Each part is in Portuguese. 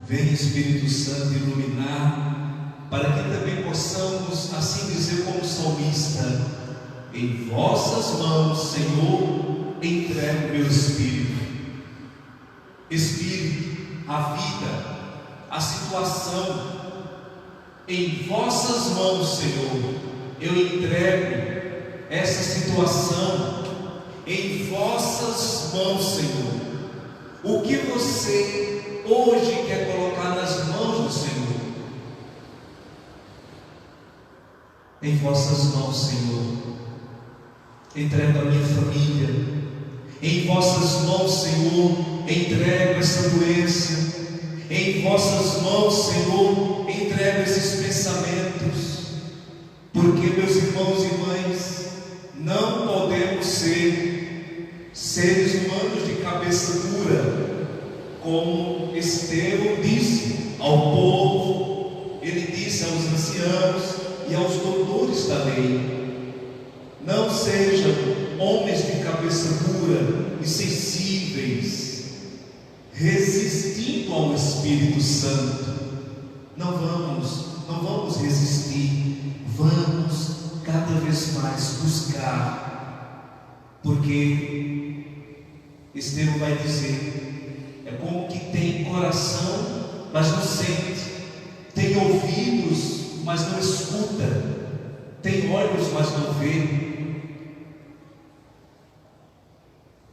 Vem Espírito Santo iluminar, para que também possamos assim dizer como salmista: em vossas mãos, Senhor, entrego meu espírito. Espírito, a vida, a situação, em vossas mãos, Senhor, eu entrego essa situação. Em vossas mãos, Senhor. O que você hoje quer colocar nas mãos do Senhor? Em vossas mãos, Senhor, entrego a minha família. Em vossas mãos, Senhor, entrego essa doença. Em vossas mãos, Senhor, entrego esses pensamentos. Porque, meus irmãos e mães, não podemos ser seres humanos de cabeça dura, como Estevão disse ao povo. Ele disse aos anciãos e aos doutores da lei: não sejam homens de cabeça dura e sensíveis, resistindo ao Espírito Santo. Não vamos resistir, vamos cada vez mais buscar, porque Estevão vai dizer: é como que tem coração, mas não sente, tem ouvidos, mas não escuta, tem olhos, mas não vê.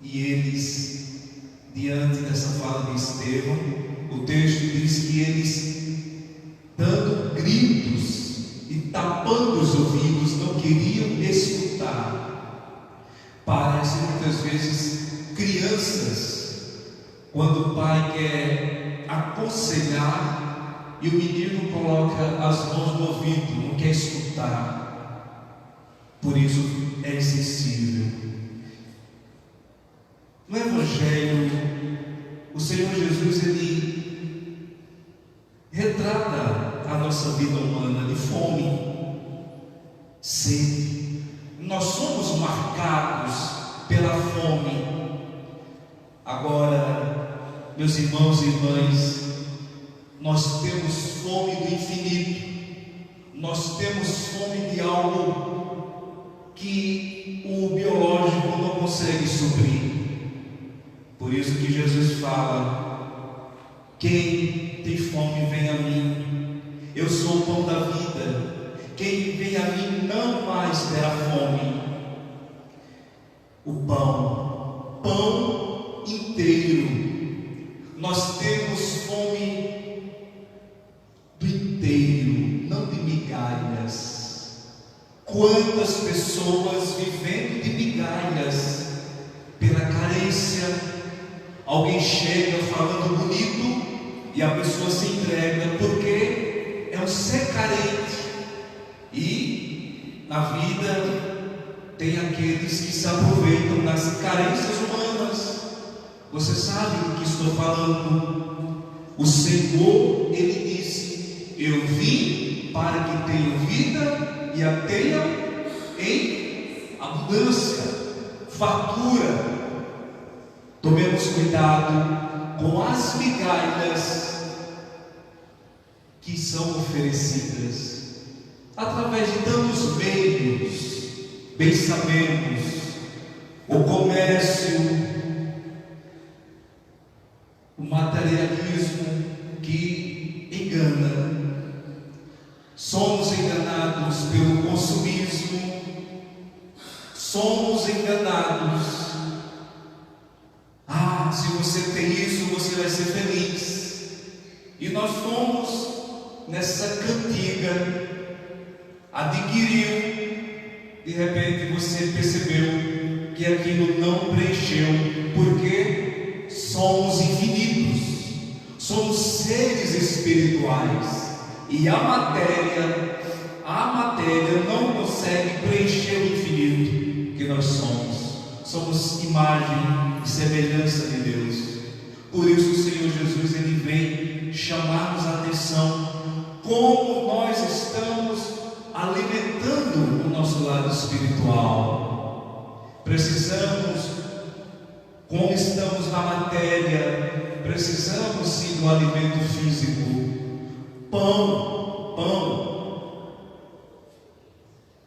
E eles, diante dessa fala de Estevão, o texto diz que eles, dando gritos e tapando os ouvidos, não queriam escutar. Parece muitas vezes crianças, quando o pai quer aconselhar e o menino coloca as mãos no ouvido, não quer escutar, por isso é insensível. No Evangelho, o Senhor Jesus, ele retrata a nossa vida humana de fome, sede. Nós somos marcados pela fome. Agora, meus irmãos e irmãs, nós temos fome do infinito, nós temos fome de algo que o biológico não consegue suprir. Por isso que Jesus fala: quem tem fome, vem a mim, eu sou o pão da vida. Quem vem a mim não mais terá fome. O pão inteiro. Nós temos fome do inteiro, não de migalhas. Quantas pessoas vivendo de migalhas pela carência? Alguém chega falando bonito e a pessoa se entrega porque é um ser carente. E na vida tem aqueles que se aproveitam das carências humanas. Você sabe do que estou falando. O Senhor, Ele disse: eu vim para que tenham vida e a tenham em abundância, fartura. Tomemos cuidado com as migalhas que são oferecidas através de tantos meios. Bem sabemos, o comércio, o materialismo que engana. Somos enganados pelo consumismo, somos enganados. Se você tem isso, você vai ser feliz. E nós fomos nessa cantiga, adquiriu. De repente você percebeu que aquilo não preencheu, porque somos infinitos, somos seres espirituais, e a matéria não consegue preencher o infinito que nós somos. Somos imagem e semelhança de Deus. Por isso o Senhor Jesus, Ele vem chamar-nos a atenção, como nós estamos alimentando o nosso lado espiritual. Precisamos, como estamos na matéria, precisamos sim do alimento físico. Pão,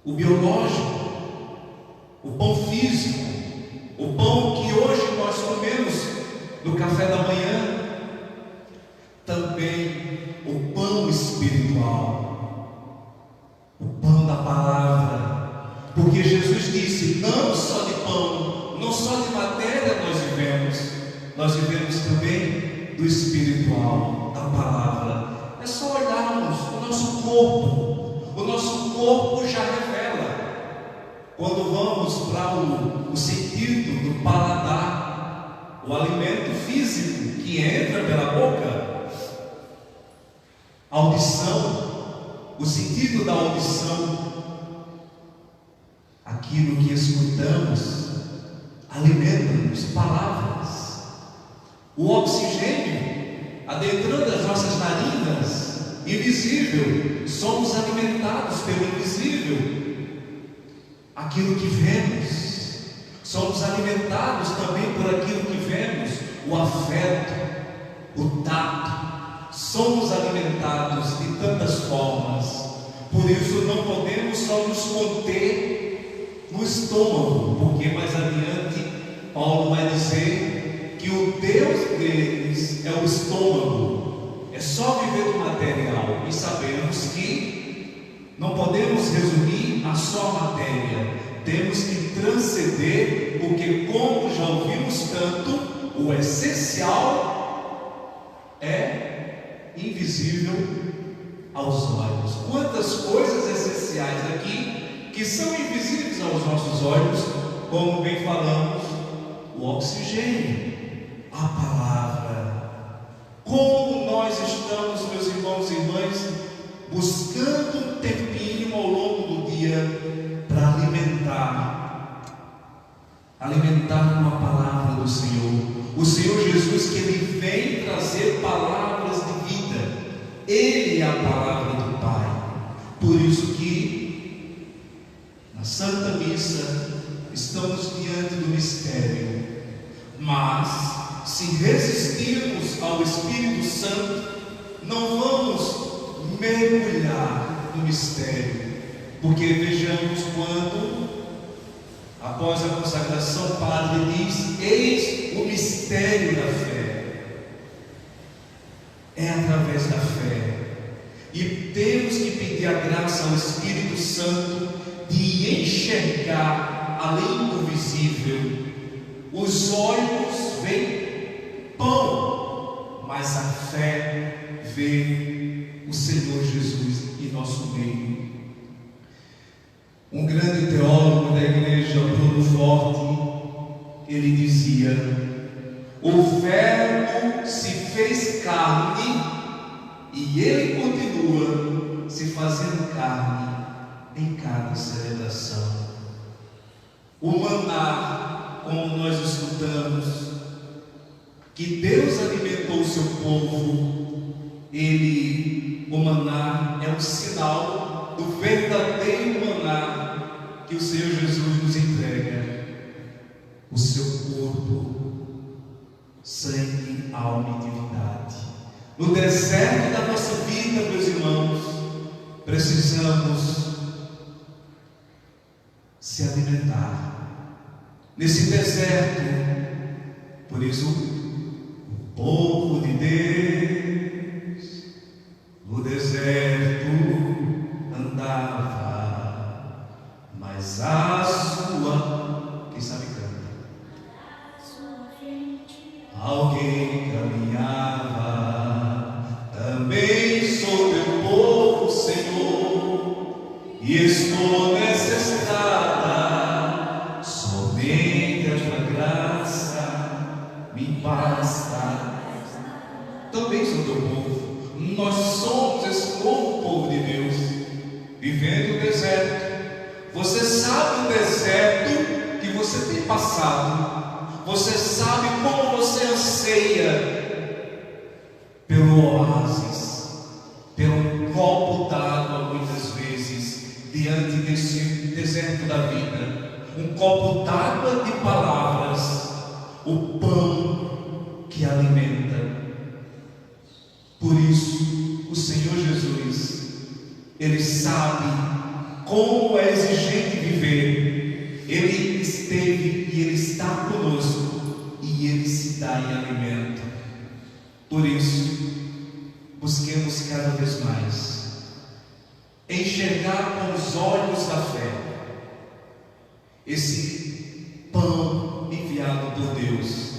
o biológico, o pão físico, o pão que hoje nós comemos no café da manhã, também o pão espiritual, o pão da palavra, porque Jesus disse: não só de pão, não só de matéria nós vivemos também do espiritual, da palavra. É só olharmos o nosso corpo já revela. Quando vamos para o sentido do paladar, o alimento físico que entra pela boca, a audição, o sentido da audição, aquilo que escutamos, alimenta-nos, palavras. O oxigênio adentrando as nossas narinas, invisível, somos alimentados pelo invisível. Aquilo que vemos, somos alimentados também por aquilo que vemos, o afeto, o tato, somos alimentados de tantas formas. Por isso não podemos só nos conter no estômago, porque mais adiante Paulo vai dizer que o Deus deles é o estômago. É só viver do material, e sabemos que não podemos resumir a só matéria, temos que transcender, porque, como já ouvimos tanto, o essencial é invisível aos olhos. Quantas coisas essenciais aqui que são invisíveis aos nossos olhos, como bem falamos, o oxigênio, a palavra. Como nós estamos, meus irmãos e irmãs, buscando um tempinho ao longo do dia para alimentar com a palavra do Senhor. O Senhor Jesus, que Ele vem trazer palavras de vida, Ele é a palavra do Pai. Por isso que na Santa Missa estamos diante do mistério, mas se resistirmos ao Espírito Santo, não vamos mergulhar no mistério, porque vejamos quando, após a consagração, o Padre diz: eis o mistério da fé. É através da fé, e temos que pedir a graça ao Espírito Santo de enxergar além do visível. Os olhos veem pão, mas a fé vê o Senhor Jesus em nosso meio. Um grande teólogo da igreja, Bruno Forte, ele dizia: o Verbo se fez carne e Ele continua se fazendo carne em cada celebração. O maná, como nós escutamos, que Deus alimentou o seu povo, o maná é um sinal do verdadeiro maná que o Senhor Jesus nos entrega, o seu corpo, sangue, alma e divindade. No deserto da nossa vida, meus irmãos, precisamos se alimentar. Nesse deserto, por isso, o povo de Deus no deserto andava, mas a sua, quem sabe canta, alguém caminhava, também sou teu povo, Senhor, e estou nessa estrada, somente a tua graça me basta. Também sou teu povo, nós somos esse povo de Deus, vivendo o deserto. Você sabe o deserto que você tem passado, você sabe como você anseia pelo oásis, pelo copo d'água, muitas vezes, diante desse deserto da vida. Um copo d'água de palavras, o pão que alimenta. Senhor Jesus, Ele sabe como é exigente viver. Ele esteve e Ele está conosco, e Ele se dá em alimento. Por isso, busquemos cada vez mais enxergar com os olhos da fé esse pão enviado por Deus.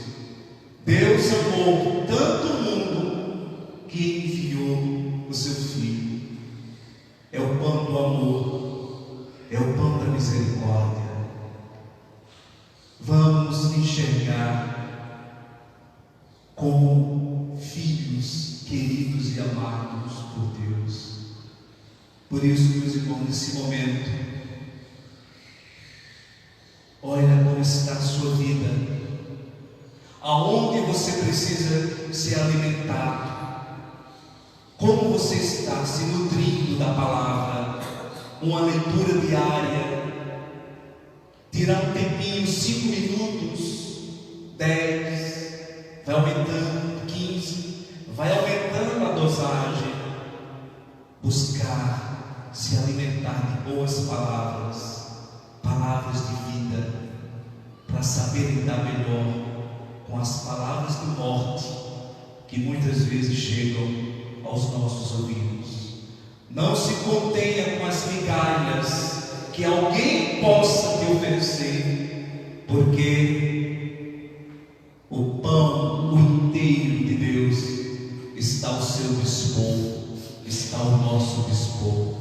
Deus amou tanto o mundo que enviou o seu Filho. É o pão do amor, é o pão da misericórdia. Vamos enxergar como filhos queridos e amados por Deus. Por isso, meus irmãos, nesse momento, olha como está a sua vida, aonde você precisa ser alimentado, como você está se nutrindo da palavra, uma leitura diária, tirar um tempinho, 5 minutos, 10, vai aumentando, 15, vai aumentando a dosagem, buscar se alimentar de boas palavras, palavras de vida, para saber lidar melhor com as palavras de morte que muitas vezes chegam aos nossos ouvidos. Não se contenha com as migalhas que alguém possa te oferecer, porque o pão, o inteiro de Deus está ao seu dispor, está ao nosso dispor.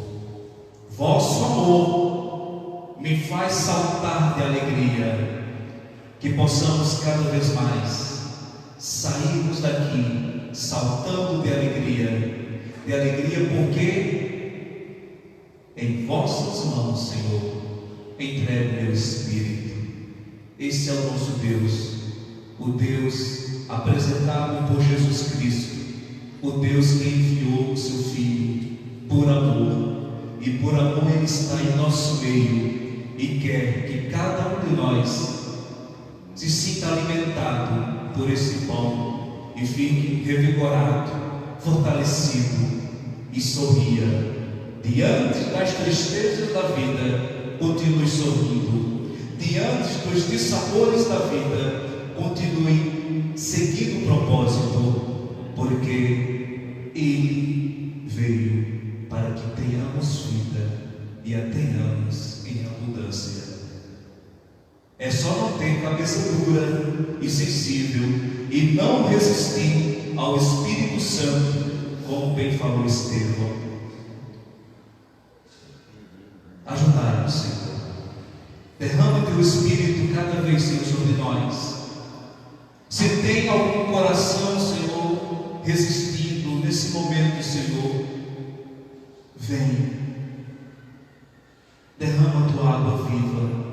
Vosso amor me faz saltar de alegria. Que possamos cada vez mais sairmos daqui saltando de alegria porque em vossas mãos, Senhor, entrego meu espírito. Esse é o nosso Deus, o Deus apresentado por Jesus Cristo, o Deus que enviou o seu Filho por amor, e por amor Ele está em nosso meio e quer que cada um de nós se sinta alimentado por esse pão e fique revigorado, fortalecido e sorria. Diante das tristezas da vida, continue sorrindo. Diante dos dissabores da vida, continue seguindo o propósito, porque Ele veio para que tenhamos vida e a tenhamos em abundância. É só não ter cabeça dura e sensível e não resistir ao Espírito Santo, como bem falou Estevão. Ajudai-nos, Senhor. Derrama teu Espírito cada vez, Senhor, sobre nós. Se tem algum coração, Senhor, resistindo nesse momento, Senhor, vem. Derrama a tua água viva.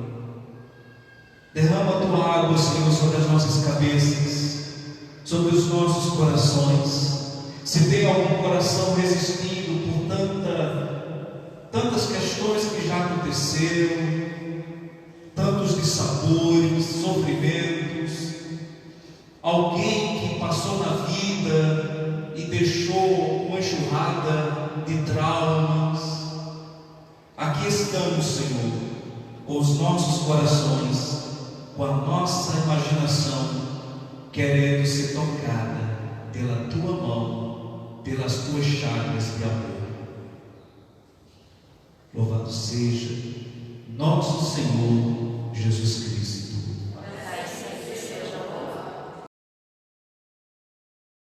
Derrama a tua água, Senhor, sobre as nossas cabeças, sobre os nossos corações. Se tem algum coração resistindo por tantas questões que já aconteceram, tantos dissabores, sofrimentos, alguém que passou na vida e deixou uma enxurrada de traumas, aqui estamos, Senhor, com os nossos corações, com a nossa imaginação, querendo ser tocada pela tua mão, pelas tuas chagas de amor. Louvado seja nosso Senhor Jesus Cristo.